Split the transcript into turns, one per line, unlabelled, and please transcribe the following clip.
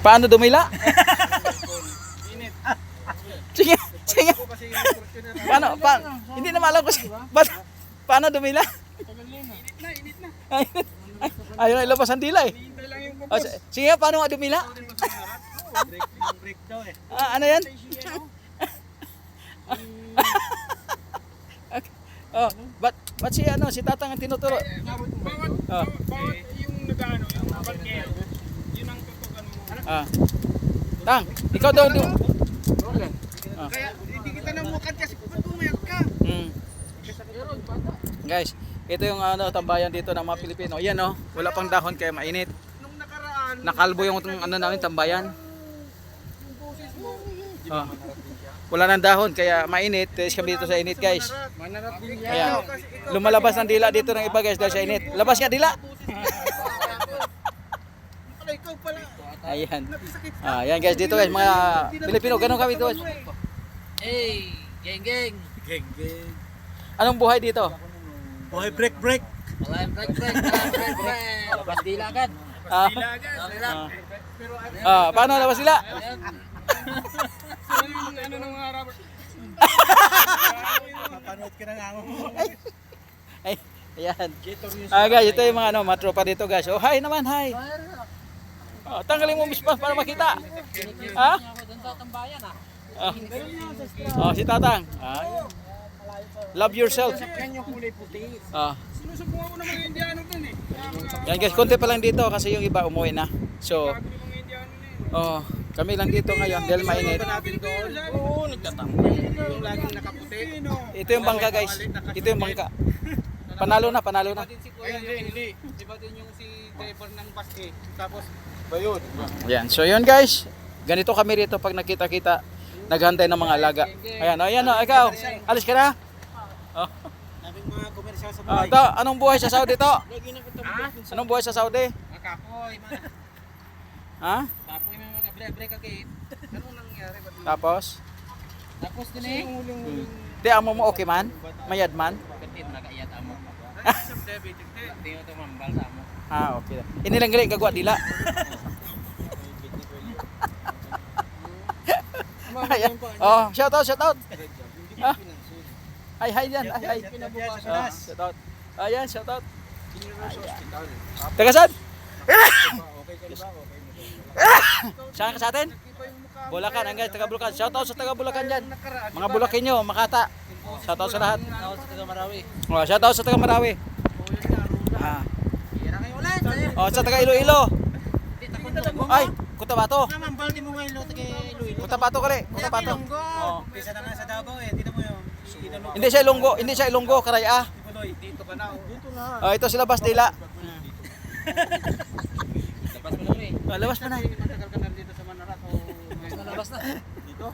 Paano dumila? Sige, sige. Hindi na alam ko paano dumila?
Init na.
Ayun, ilabas ang dila eh. Sige, paano nga dumila?
Break daw eh.
Ano yan? Oh, ba't si Tatang ang tinuturo?
Bawat yung nag-ano, yung barkero, yun ang tutukan mo.
Tang, ikaw daw.
Kaya hindi kita namukat kasi ba't umayak ka?
Guys, ito yung tambayan dito ng mga Pilipino. Yan wala pang dahon kaya mainit.
Nung nakaraan,
Nakalbo yung namin tambayan.
yung boses mo,
Wala nang dahon kaya mainit. Test kami dito sa init, guys.
manarat din yan.
Ayan. Lumalabas ng dila dito ng iba, guys, dahil sa init. Labas nga dila.
Pala ikaw pala.
Ayan.
Nakasakit ka.
Ayan, guys, dito guys, mga Pilipino, ganun kami dito.
Hey, geng.
Anong buhay dito?
Boy, break.
Wala yung break. Labas dila agad.
Paano labas dila?
Ano nang mga rubber? Papanood ka na nga mo.
Ay, ayan. Guys, ito yung mga mga tropa dito, guys. Oh, hi naman, hi. Tanggalin mo mispas para makita. Ha?
Ako dun sa tambayan
Si Tatang. Love yourself.
Yan yung kulay puti. Sinusubukan ko ng mga Indiano dun eh.
Yan guys, konti pa lang dito kasi yung iba umuwi na. So,
Sabi ng mga Indiano na eh.
kami lang dito ngayon dahil mainit.
Oo, nagtatambay. Yung laging nakaputi.
Ito yung bangka, guys. Ito yung bangka. Panalo na.
Hindi. Diba din yung si driver ng bus eh. Tapos, bayod.
Yan. So yun guys, ganito kami rito pag nakita-kita, naghantay ng mga alaga. Ayan, ikaw, alis ka na?
Daming mga komersyal sa
Ito, anong buhay sa Saudi to? Anong buhay sa Saudi?
Kapoy, mga
Ha?
kapoy mga break agad. Anong nangyari ba?
Tapos?
Tapos din eh.
Di amo mo okay man? Mayad man?
Kasi nagayat amo.
Debit.
Tingnan to mambal sa amo.
Okay. Inilang galing gagwa dila. Ayan. Shout out. Hi yan. Hi. Shout out. Ayan, shout out. Taga saan? Saan ka sa atin? Bulacan, guys, taga Bulacan. Shout out sa taga Bulacan dyan. Mga Bulakenyo, Makata. Shout out sa lahat. Shout out sa taga Marawi. Sa taga Iloilo. Ay, Cotabato.
Mambal din mo ngayon lo taga Iloilo.
Cotabato kali. Cotabato.
Kaysa na nga sa Davao eh. Dito mo yun.
Hindi siya Ilonggo, Karaya.
Dito ka na. Dito na.
Ito sila Bastila.
Labas mo na eh.
Labas mo na.
Matagal ka na dito sa Manarat o
Labas na.
dito.